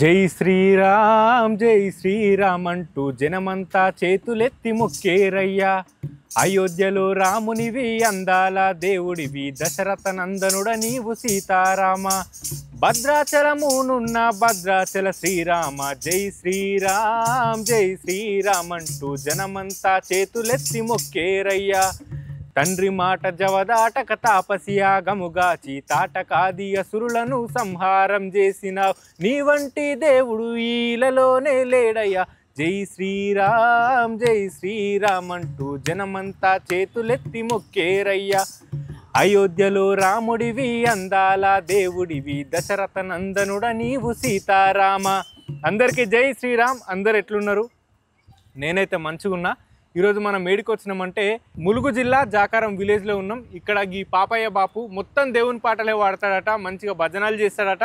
జై శ్రీరామ్ అంటూ జనమంతా చేతులెత్తి మొక్కేరయ్యా. అయోధ్యలో రామునివి అందాల దేవుడివి, దశరథ నందనుడ నీవు సీతారామ. భద్రాచలమునున్న భద్రాచల శ్రీరామ, జై శ్రీరామ్ అంటూ జనమంతా చేతులెత్తి మొక్కేరయ్యా. తండ్రి మాట జవదాటక తాపసి యాగముగాచి తాటకాది అసురులను సంహారం చేసినావు. నీ వంటి దేవుడు ఈలలోనే లేడయ్యా. జై శ్రీరామ్ అంటూ జనమంతా చేతులెత్తి మొక్కేరయ్యా. అయోధ్యలో రాముడివి అందాల దేవుడివి, దశరథ నందనుడ నీవు సీతారామ. అందరికీ జై శ్రీరామ్. అందరు ఎట్లున్నారు? నేనైతే మంచిగున్నా. ఈరోజు మనం మేడికి వచ్చినామంటే ములుగు జిల్లా జాకారం విలేజ్లో ఉన్నాం. ఇక్కడ ఈ పాపయ్య బాపు మొత్తం దేవుని పాటలే వాడతాడట, మంచిగా భజనలు చేస్తాడట.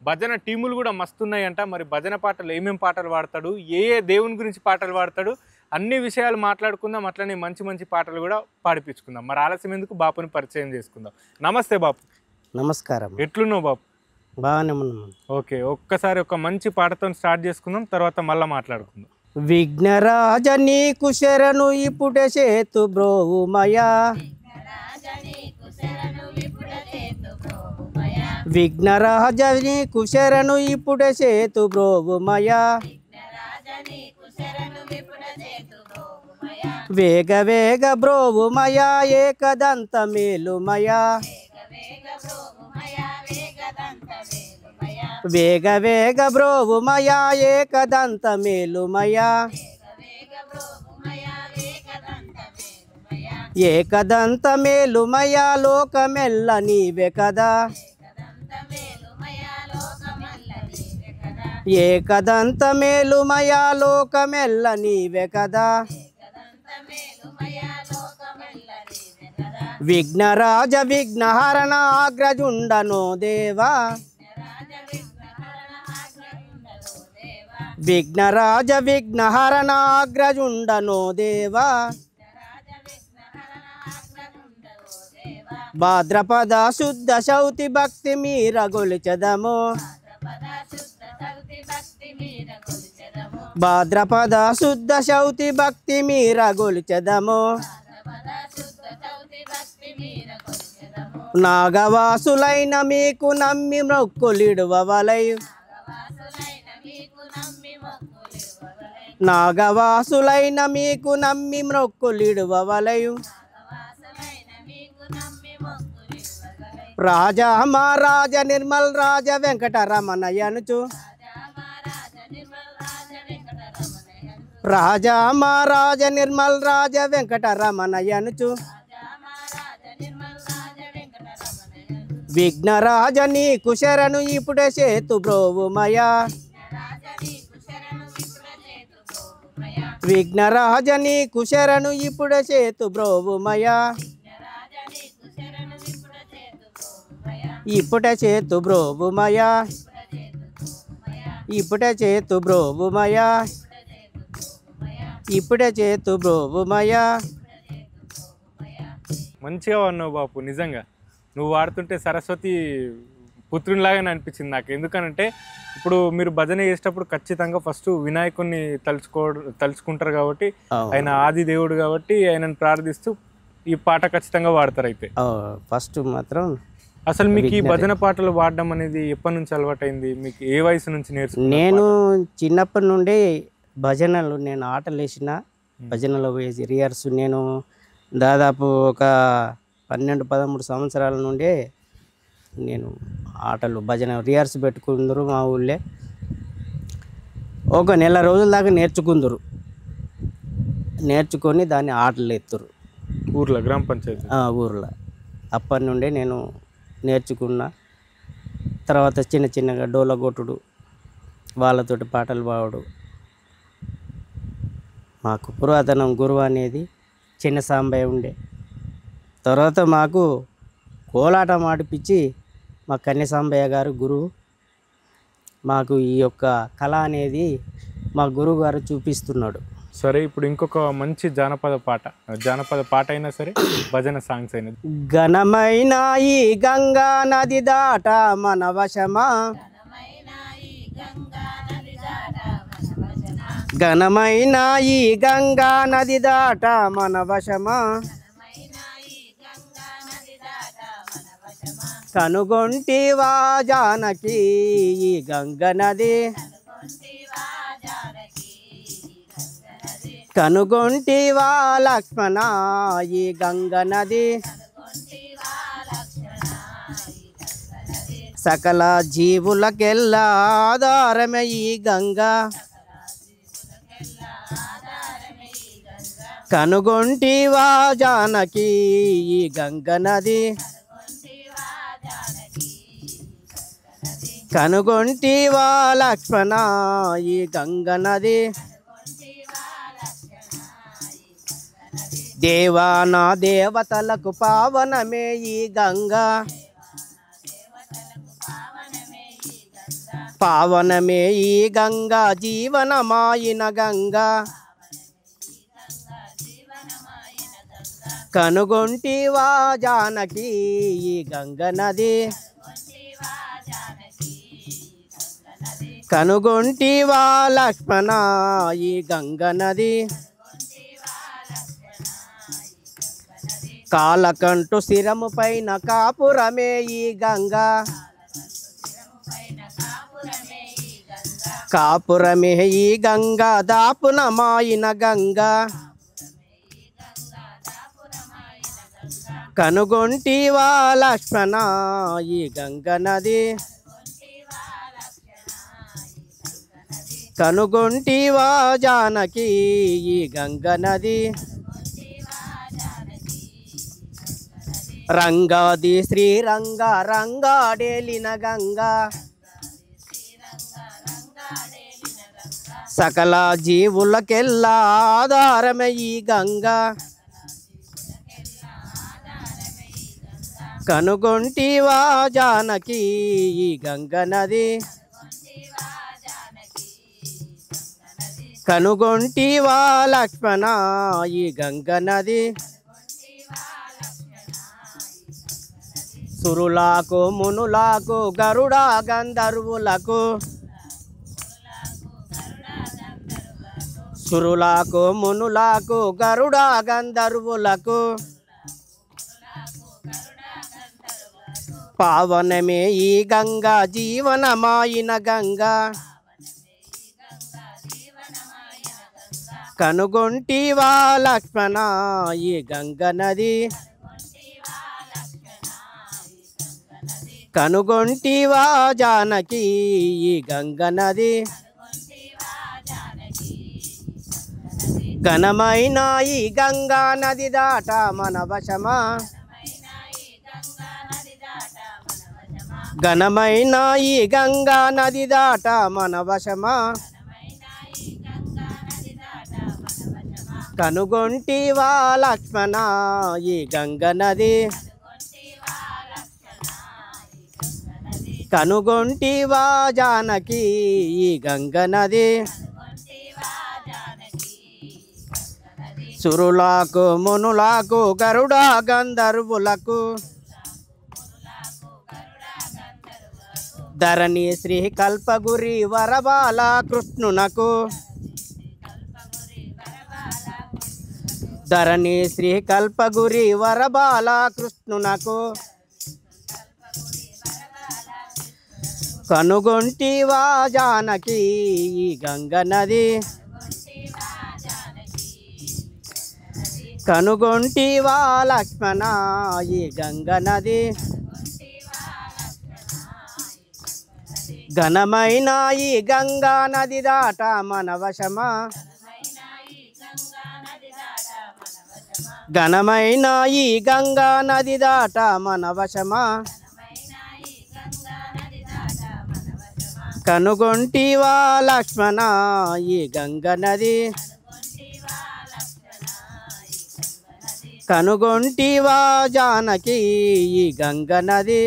భజన టీములు కూడా మస్తున్నాయంట. మరి భజన పాటలు ఏమేం పాటలు పాడతాడు, ఏ దేవుని గురించి పాటలు పాడతాడు, అన్ని విషయాలు మాట్లాడుకుందాం. అట్లనే మంచి మంచి పాటలు కూడా పాడిపించుకుందాం. మరి ఆలస్యం ఎందుకు, బాపుని పరిచయం చేసుకుందాం. నమస్తే బాపు. నమస్కారం. ఎట్లున్నావు బాపు? బాగానే ఉన్నాం. ఓకే, ఒక్కసారి ఒక మంచి పాటతో స్టార్ట్ చేసుకుందాం, తర్వాత మళ్ళీ మాట్లాడుకుందాం. విఘ్నరాజ నీకు శరణు ఇప్పుడే చేతు బ్రోవుమయా. విఘ్నరాజ నీకు శరణు ఇప్పుడే చేతు బ్రోవుమయా. వేగ వేగ బ్రోవుమయా ఏకదంత మేలుమయా. వేగ వేగ బ్రోవుమయా ఏకదంత మేలుమయా. ఏకదంత మేలుమయా లోకమెల్ల నీవే కదా. ఏకదంత మేలుమయా లోకమెల్ల నీవే కదా. విఘ్నరాజ విఘ్నహరణ అగ్రజుండనో దేవా. విఘ్నరాజ విఘ్నహరణ అగ్రజుండనో దేవా. భాద్రపద శుద్ధ శౌతి భక్తి మీర గొలిచెదము. భాద్రపద శుద్ధ శౌతి భక్తి మీర గొలిచెదము. నాగవాసులైన మీకు నమ్మి మొక్కులిడువలై. నాగవాసులైన మీకు నమ్మి మొక్కులిడువలయు. రాజా మహారాజ నిర్మల్ రాజ వెంకటరమణయనుచు. రాజా మహారాజ నిర్మల్ రాజ వెంకటరమణయనుచు. విఘ్నరాజ నీకు శరణు ఇప్పుడే చేతు బ్రోవుమయా. విఘ్నరాజ నీకు శరణు ఇప్పుడే చేతు బ్రోవుమయా. ఇప్పుడే చేతు బ్రోవుమయా. ఇప్పుడే చేతు బ్రోవుమయా. ఇప్పుడే చేతు బ్రోవుమయా. మంచిగా ఉన్నావు బాపు. నిజంగా నువ్వు వాడుతుంటే సరస్వతి పుత్రునిలాగానే అనిపించింది నాకు. ఎందుకనంటే ఇప్పుడు మీరు భజన చేసేటప్పుడు ఖచ్చితంగా ఫస్ట్ వినాయకుడిని తలుచుకుంటారు కాబట్టి, ఆయన ఆది దేవుడు కాబట్టి ఆయనను ప్రార్థిస్తూ ఈ పాట ఖచ్చితంగా వాడతారు. అయితే ఫస్ట్ మాత్రం అసలు మీకు ఈ భజన పాటలు పాడడం అనేది ఎప్పటి నుంచి అలవాటైంది? మీకు ఏ వయసు నుంచి నేర్చుకున్నారు? నేను చిన్నప్పటి నుండి భజనలు, నేను ఆటలు వేసిన భజనలో వేసి రియర్స్ నేను దాదాపు ఒక 12-13 సంవత్సరాల నుండే నేను ఆటలు భజన రియర్స్ పెట్టుకుందరు. మా ఊళ్ళే ఒక నెల రోజుల దాకా నేర్చుకొని దాన్ని ఆటలు ఎత్తురు ఊర్లో, గ్రామ పంచాయతీ ఊర్లో. అప్పటి నుండే నేను నేర్చుకున్న తర్వాత చిన్న చిన్నగా డోల కొట్టుడు, వాళ్ళతోటి పాటలు పాడు. మాకు పురాతనం గురువు అనేది చిన్న సాంబయ్య ఉండే. తర్వాత మాకు కోలాటం ఆడిపించి మా కన్య సాంబయ్య గారు గురువు. మాకు ఈ యొక్క కళ అనేది మా గురువు గారు చూపిస్తున్నాడు. సరే, ఇప్పుడు ఇంకొక మంచి జానపద పాట అయినా సరే, భజన సాంగ్స్ అయినా. ఘనమైన ఈ గంగా నది దాట మన వశమా. ఘనమైన ఈ గంగా నది దాట మన వశమా కనుగొంటివా జానకి ఈ గంగ నది కనుగొంటివా లక్ష్మణ ఈ గంగ నది సకల జీవులకెల్లా ఆధారమే ఈ గంగా కనుగొంటివా జానకి ఈ గంగ నది కనుగొంటివా లక్ష్మణ ఈ గంగ నది దేవానా దేవతలకు పావనమే ఈ గంగా పావనమే ఈ గంగా జీవనమాయిన గంగా కనుగొంటివా జానకి ఈ గంగ నది కనుగొంటివా లక్ష్మణ ఈ గంగ నది కాలకంటు శిరము పైన కాపురమే ఈ గంగా కాపురమే ఈ గంగా దాపునమాయిన గంగా కనుగొంటివా లక్ష్మణ ఈ గంగ నది కనుగొంటివా జానకి ఈ గంగ నది రంగాది శ్రీరంగ రంగాడేలిన గంగా సకల జీవులకెల్లా ఆధారమే ఈ గంగా కనుగొంటివా జానకి ఈ గంగ నది కనుగొంటివా లక్ష్మణ ఈ గంగ నది సురులకు మునులకు గరుడ గంధర్వులకు సురులకు మునులకు గరుడ గంధర్వులకు పావనమే ఈ గంగా జీవనమాయిన గంగా కనుగొంటివా లక్ష్మణ ఈ గంగ నది కనుగొంటివా జానకి ఈ గంగ నది ఘనమైన ఈ గంగా నది దాట మన వశమా ఘనమైన ఈ గంగా నది దాట మన వశమా కనుగొంటివా లక్ష్మణ ఈ గంగ నది కనుగొంటివా జానకి ఈ గంగ నది సురులకు మునులకు గరుడ గంధర్వులకు ధరణి శ్రీ కల్పగురి వరబాల కృష్ణునకు ధరణి శ్రీ కల్పగురి వరబాల కృష్ణునకు కనుగొంటివా జానకి ఈ గంగ నది కనుగొంటివా లక్ష్మణ ఈ గంగ నది ఘనమైన ఈ గంగా నది దాట మన వశమా ఘనమైన ఈ గంగా నది దాట మన వశమా కనుగొంటివా లక్ష్మణ ఈ గంగ నది కనుగొంటివా జానకి ఈ గంగ నది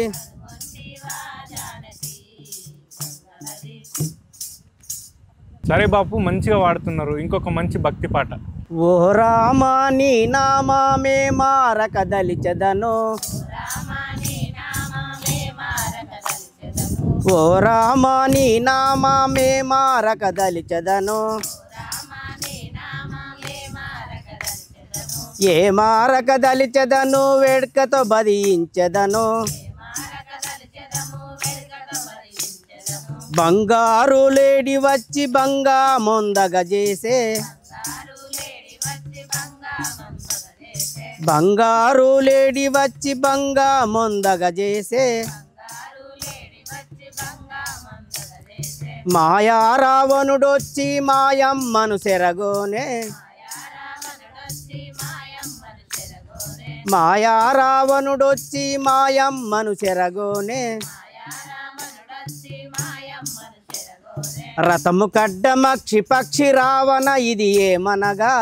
సరే బాపు, మంచిగా వాడుతున్నారు. ఇంకొక మంచి భక్తి పాట. ఓ రామా నీ నామమే మారక దలిచెదను ఓ రామ నీ నామమే మారక దలిచెదను ఏ మారక దలిచెదను వేడుకతో బదించెదను బంగారు లేడి వచ్చి బంగా మొందగ చేసే బంగారు లేడి వచ్చి బంగా మొందగ చేసే మాయా రావణుడొచ్చి మాయమ్మను సెరగోనే మాయా రావణుడొచ్చి మాయమ్మను చెరగోనే రథము కడ్డమక్షి పక్షి రావణ ఇది ఏమనగా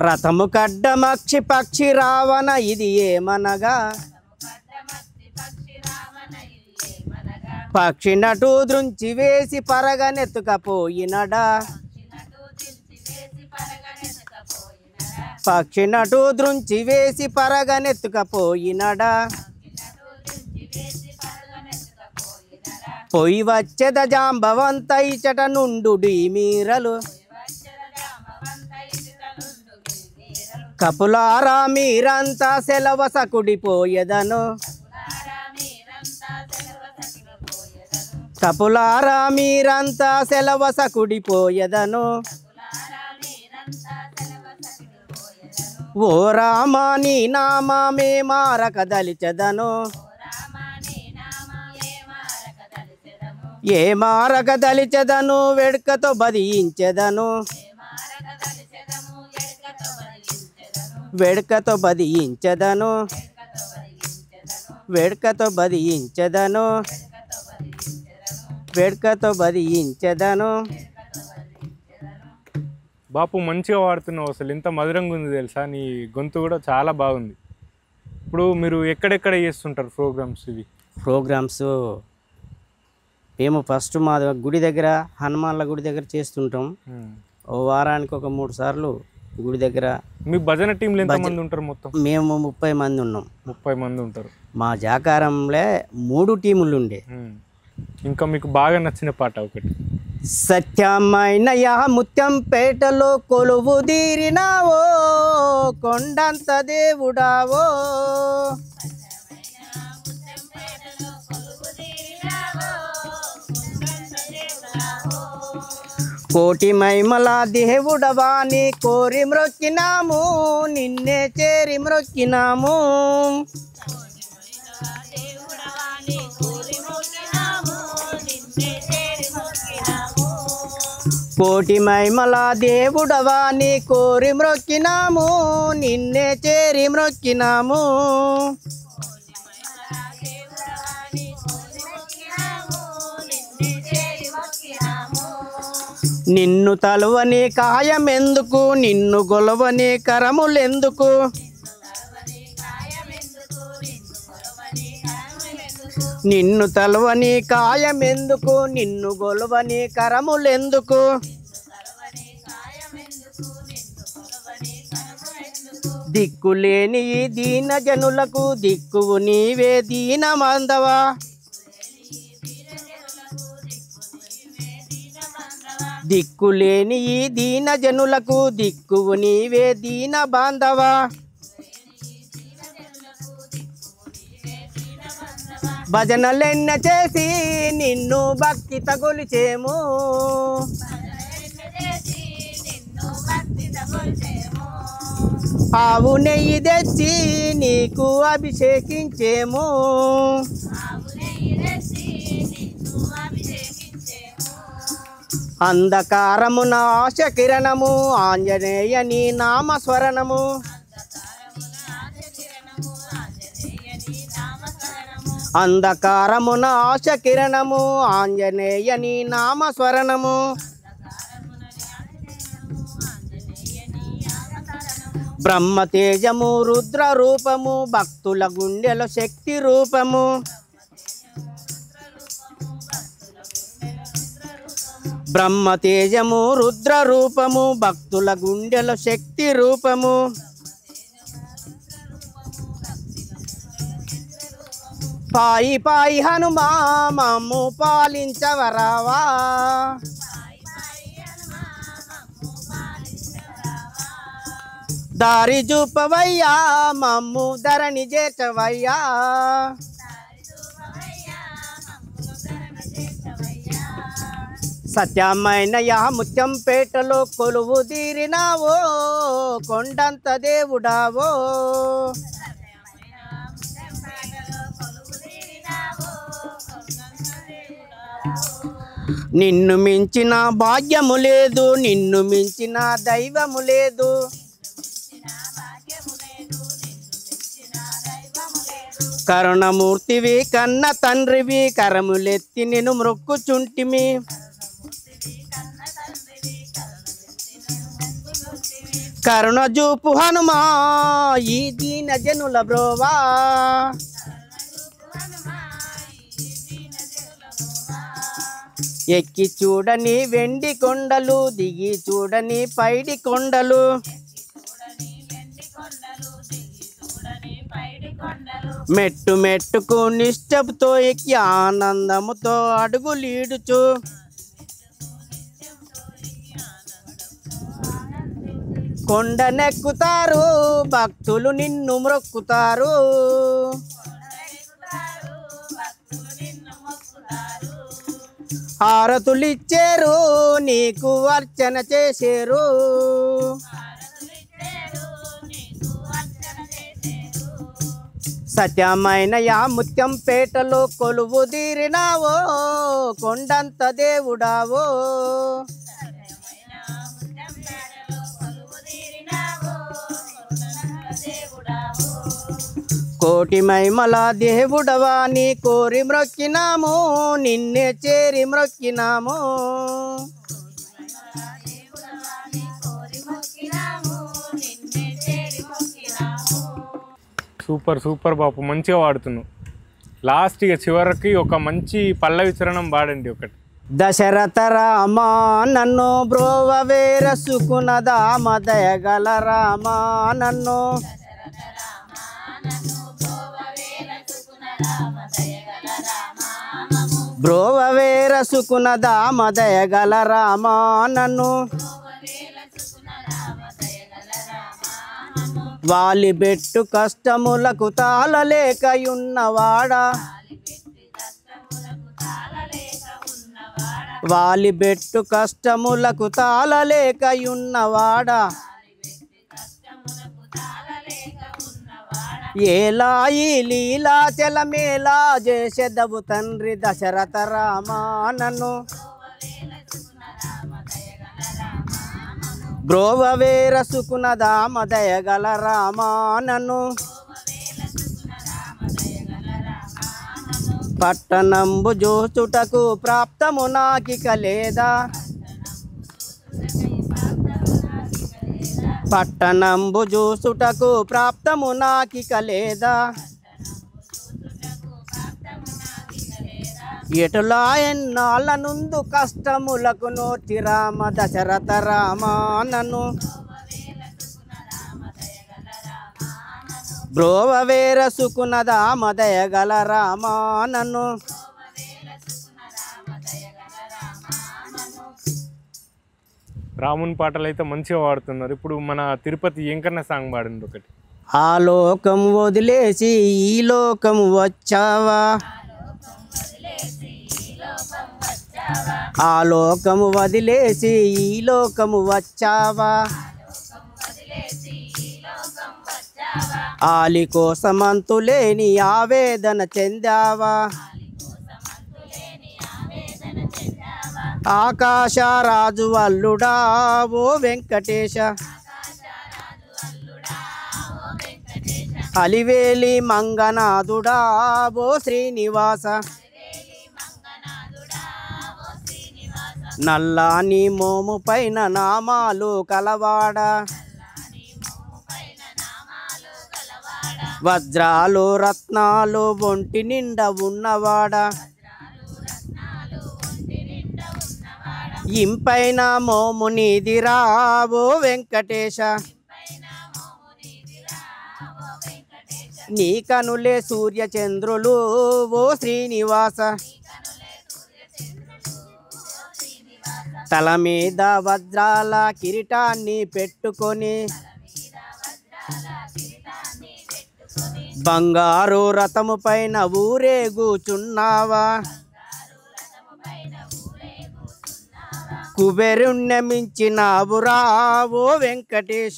రథము కడ్డమక్షి పక్షి రావణ ఇది ఏమనగా పక్షి నటు దృంచి వేసి పరగనెత్తుకపోయినడా పక్షి నటు దృంచి వేసి పరగనెత్తుకపోయినడా పొయ్యి వచ్చేద జాంబవంత ఇచట నుండు మీరలు కపులారా మీరంతా సెలవస కుడిపోయేదను కపులారా మీరంతా సెలవస కుడిపోయేదను ఓ రామ నీ నామమే మారక దలిచెదను ఏ మారక దలిచెదను వేడుకతో బదించెదను వేడుకతో బదించెదను వేడుకతో బదించెదను వేడుకతో బదించెదను. బాపు మంచిగా వాడుతున్నావు, అసలు ఎంత మధురంగా ఉంది తెలుసా, నీ గొంతు కూడా చాలా బాగుంది. ఇప్పుడు మీరు ఎక్కడెక్కడ చేస్తుంటారు ప్రోగ్రామ్స్? ఇవి ప్రోగ్రామ్స్ మేము ఫస్ట్ మా గుడి దగ్గర హనుమాన్ల గుడి దగ్గర చేస్తుంటాం. ఓ వారానికి ఒక 3 సార్లు గుడి దగ్గర. మీ భజన టీంలో ఎంతమంది ఉంటారు మొత్తం? మేము 30 మంది ఉన్నాం. 30 మంది ఉంటారు. మా జాకారంలో 3 టీములు ఉండే. ఇంకా మీకు బాగా నచ్చిన పాట ఒకటి? సత్యమైన ముత్యంపేటలో కొలువు తీరినావో కొండంత దేవుడావో కోటి మైమల దేవుడవాని కోరి మ్రొక్కినాము నిన్నే చేరి మ్రొక్కినాము. కోటి మైమల దేవుడవాని కోరి మ్రొక్కినాము నిన్నే చేరి మ్రొక్కినాము. నిన్ను తలువని కాయమెందుకు నిన్ను గొలవని కరములెందుకు నిన్ను తలువని కాయమెందుకు నిన్ను గొలవని కరములెందుకు. దిక్కులేని ఈ దీన జనులకు దిక్కువు నీవే దీన మందవా. దిక్కులేని ఈ దీన జనులకు దిక్కువు నీవే దీన బాంధవా. భజనలెన్న చేసి నిన్ను భక్తి తగొలిచేము ఆవు నెయ్యి తెచ్చి నీకు అభిషేకించేము. అంధకారమున ఆశ కిరణము ఆంజనేయ నీ నామస్మరణము. అంధకారమున ఆశ కిరణము ఆంజనేయ నీ నామస్మరణము. బ్రహ్మ తేజము రుద్ర రూపము భక్తుల గుండెలో శక్తి రూపము. బ్రహ్మ తేజము రుద్ర రూపము భక్తుల గుండెలో శక్తి రూపము. పాయి పాయి హనుమా మమ్ము పాలించవరావా, దారి చూపవయ్యా మమ్ము ధరణి చేర్చవయ్యా, సత్యమైన యా ముత్యంపేటలో కొలువు తీరినావో కొండంత దేవుడావో, నిన్ను మించిన భాగ్యము లేదు, నిన్ను మించిన దైవము లేదు, కరుణమూర్తివి కన్న తండ్రివి కరములెత్తి నిన్ను మ్రొక్కుచుంటిమి, కరుణ చూపు హనుమా ఈ దీన జనుల బ్రోవా, ఎక్కి చూడని వెండి కొండలు దిగి చూడని పైడి కొండలు, మెట్టు మెట్టుకు నిష్టపుతో ఎక్కి ఆనందముతో అడుగులీడుచు, కొండనెక్కుతారు భక్తులు నిన్ను మ్రొక్కుతారు, హారతులిచ్చేరు నీకు అర్చన చేసేరు, సత్యమైన యా ముత్యంపేటలో కొలువు తీరినావో కొండంత దేవుడావో, కోటి మహిమల దేవుడవా నీ కోరి మ్రొక్కినాము నిన్నే చేరి మ్రొక్కినాము, సూపర్ సూపర్ బాపు, మంచిగా పాడుతున్నావు. లాస్ట్ ఇక చివరికి ఒక మంచి పల్లవి చరణం పాడండి ఒకటి. దశరథ రామా నన్ను బ్రోవవే రసుకునదామ దయగల రామా నన్ను, బ్రోవవే రసుకునదామ దయగల రామా నన్ను, వాలిబెట్టు కష్టములకు తాళలేకయున్నవాడా, వాలిబెట్టు కష్టములకు తాళలేకయున్నవాడా, ఏలా ఈ లీలాచలమేలా చేసెదవు తండ్రి దశరథ రామా నన్ను, బ్రోవవే రసుకునదామ దయగల రామా నన్ను, పట్టణంబు జోచుటకు ప్రాప్తము నాకిక లేదా, పట్టణంబు చూసుటకు ప్రాప్తము నాకిక లేదా, ఎటులా ఎన్నాళ్ళ నుందు కష్టములకు నోచి రామ దశరథ రామా నన్ను, బ్రోవవే రసుకునదామ దయగల రామా నన్ను, రాముని పాటలు అయితే మంచిగా పాడుతున్నారు. ఇప్పుడు మన తిరుపతి వెంకన్న సాంగ్ పాడండి ఒకటి. ఆ లోకం వదిలేసి ఈ లోకం వచ్చావా, ఆ లోకము వదిలేసి ఈ లోకము వచ్చావా, ఆలి కోసమంతులేని ఆవేదన చెందావా, ఆకాశరాజు అల్లుడా ఓ వెంకటేశ, అలివేలి మంగనాథుడా ఓ శ్రీనివాస, నల్లాని మోము పైన నామాలు కలవాడ, వజ్రాలు రత్నాలు ఒంటి నిండా ఉన్నవాడ, ఇంపైన మోము నీదిరా ఓ వెంకటేశ, నీ కనులే సూర్యచంద్రులు ఓ శ్రీనివాస తల మీద వజ్రాల కిరీటాన్ని పెట్టుకొని బంగారు రథము పైన ఊరేగుచున్నావా కుబేరుణ్ణి మించినావురా ఓ వెంకటేశ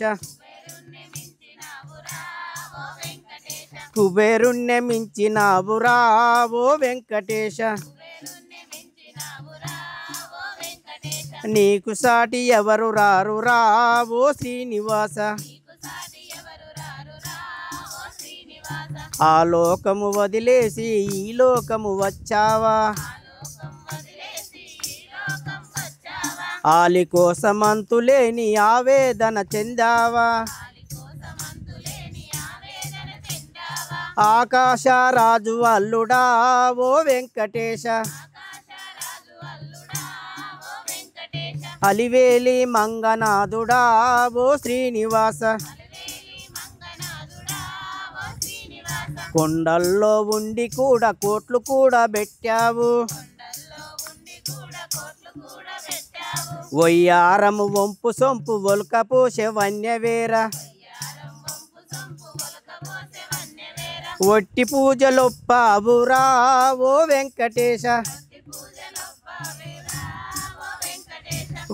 కుబేరుణ్ణి మించినావురా ఓ వెంకటేశ నీకు సాటి ఎవరు రారురా ఓ శ్రీనివాస ఆ లోకము వదిలేసి ఈ లోకము వచ్చావా ఆలి కోసమంతులేని ఆవేదన చెందావా ఆకాశరాజు అల్లుడా ఓ వెంకటేశ అలివేలి మంగనాథుడా ఓ శ్రీనివాస కొండల్లో ఉండి కూడా కోట్లు కూడా పెట్టావు వయ్యారము వంపు సొంపు ఒలకపోసే వన్యవేర ఒట్టి పూజలొప్పావురా ఓ వెంకటేశ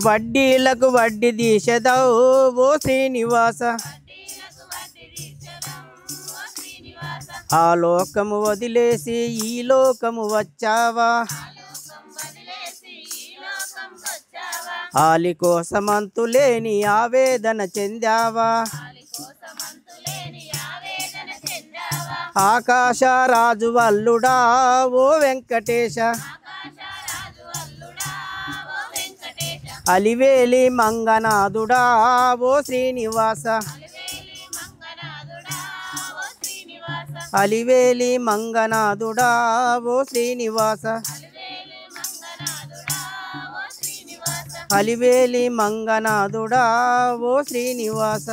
వడ్డీలకు వడ్డీ తీసెదవు ఓ శ్రీనివాస ఆ లోకము వదిలేసి ఈ లోకము వచ్చావా ఆలి కోసమంతులేని ఆవేదన చెందావా ఆకాశరాజు అల్లుడా ఓ వెంకటేశ అలివేలి మంగనాథుడా ఓ శ్రీనివాస అలివేలి మంగనాథుడా ఓ శ్రీనివాస అలివేలి మంగనాథుడా ఓ శ్రీనివాస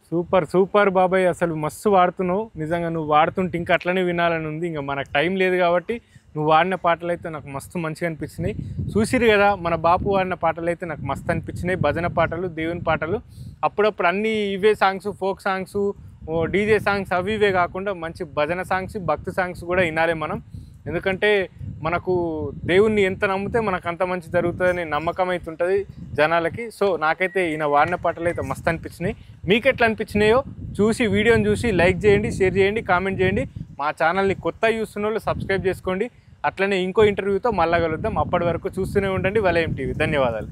సూపర్ సూపర్ బాబాయ్, అసలు మస్తు వాడుతున్నావు. నిజంగా నువ్వు వాడుతుంటే ఇంకా అట్లనే వినాలని ఉంది. ఇంకా మనకు టైం లేదు కాబట్టి నువ్వు వాడిన పాటలు అయితే నాకు మస్తు మంచిగా అనిపించినాయి. చూసిరు కదా మన బాపు వాడిన పాటలు అయితే నాకు మస్తు అనిపించినాయి. భజన పాటలు, దేవుని పాటలు, అప్పుడప్పుడు అన్నీ ఇవే songs, folk songs, DJ songs అవి ఇవే కాకుండా మంచి భజన సాంగ్స్, భక్తి సాంగ్స్ కూడా వినాలి మనం. ఎందుకంటే మనకు దేవుణ్ణి ఎంత నమ్మితే మనకు అంత మంచి జరుగుతుందని నమ్మకం అయితే ఉంటుంది జనాలకి. సో నాకైతే ఈయన వాడిన పాటలు అయితే మస్తు అనిపించినాయి. మీకు ఎట్లా అనిపించినాయో చూసి వీడియోని చూసి లైక్ చేయండి, షేర్ చేయండి, కామెంట్ చేయండి. మా ఛానల్ని కొత్త చూస్తున్న వాళ్ళు సబ్స్క్రైబ్ చేసుకోండి. అట్లనే ఇంకో ఇంటర్వ్యూతో మళ్ళా కలుద్దాం. అప్పటి వరకు చూస్తూనే ఉండండి వలయం టీవీ. ధన్యవాదాలు.